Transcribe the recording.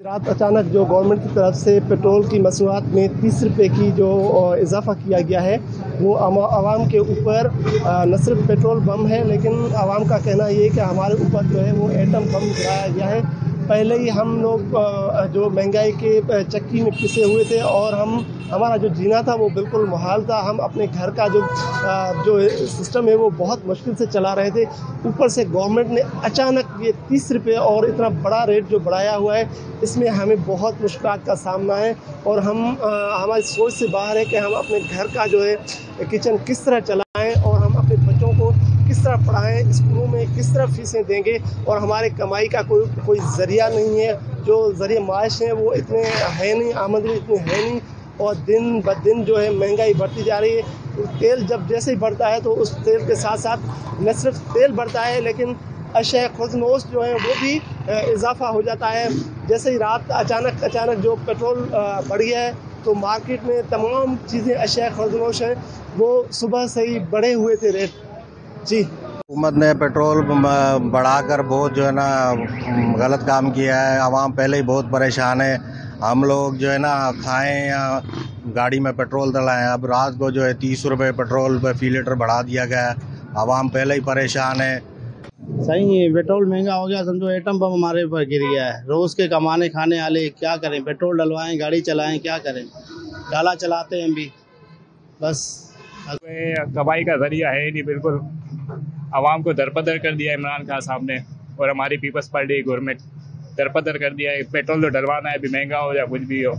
रात अचानक जो गवर्नमेंट की तरफ से पेट्रोल की मसूआत में 30 रुपये की जो इजाफ़ा किया गया है, वो आवाम के ऊपर न सिर्फ पेट्रोल बम है, लेकिन आवाम का कहना ये है कि हमारे ऊपर जो है वो एटम बम गिराया गया है। पहले ही हम लोग जो महंगाई के चक्की में पिसे हुए थे और हमारा जो जीना था वो बिल्कुल मुहाल था। हम अपने घर का जो सिस्टम है वो बहुत मुश्किल से चला रहे थे। ऊपर से गवर्नमेंट ने अचानक ये 30 रुपये और इतना बड़ा रेट जो बढ़ाया हुआ है, इसमें हमें बहुत मुश्किलात का सामना है और हमारी सोच से बाहर है कि हम अपने घर का जो है किचन किस तरह चलाएँ और हम अपने बच्चों को किस तरह पढ़ाएँ, स्कूलों में किस तरह फ़ीसें देंगे। और हमारे कमाई का कोई ज़रिया नहीं है, जो ज़रिए माश हैं वो इतने है नहीं, आमदनी इतनी है नहीं और दिन ब दिन जो है महंगाई बढ़ती जा रही है। तेल जब जैसे ही बढ़ता है तो उस तेल के साथ साथ न सिर्फ तेल बढ़ता है, लेकिन अशय खुर्दनोश जो है वो भी इजाफ़ा हो जाता है। जैसे ही रात अचानक जो पेट्रोल बढ़ गया है, तो मार्केट में तमाम चीज़ें अशय खुर्दनोश हैं, वो सुबह से ही बढ़े हुए थे रेट। जी, हुकूमत ने पेट्रोल बढ़ाकर बहुत जो है ना गलत काम किया है। आवाम पहले ही बहुत परेशान है। हम लोग जो है ना खाएं या गाड़ी में पेट्रोल डलाएं, अब रात को जो है 30 रुपये पेट्रोल पे फी लीटर बढ़ा दिया गया है। आवाम पहले ही परेशान है। सही है, पेट्रोल महंगा हो गया, समझो एटम बम हमारे ऊपर गिर गया है। रोज़ के कमाने खाने वाले क्या करें, पेट्रोल डलवाएं, गाड़ी चलाएं, क्या करें, डाला चलाते हैं हम भी, बस कमाई का जरिया है नहीं बिल्कुल। आवाम को दरपदर कर दिया इमरान खान साहब ने और हमारी पीपल्स पार्टी गवर्नमेंट दरपदर कर दिया है। पेट्रोल तो डलवाना है, अभी महंगा हो या कुछ भी हो।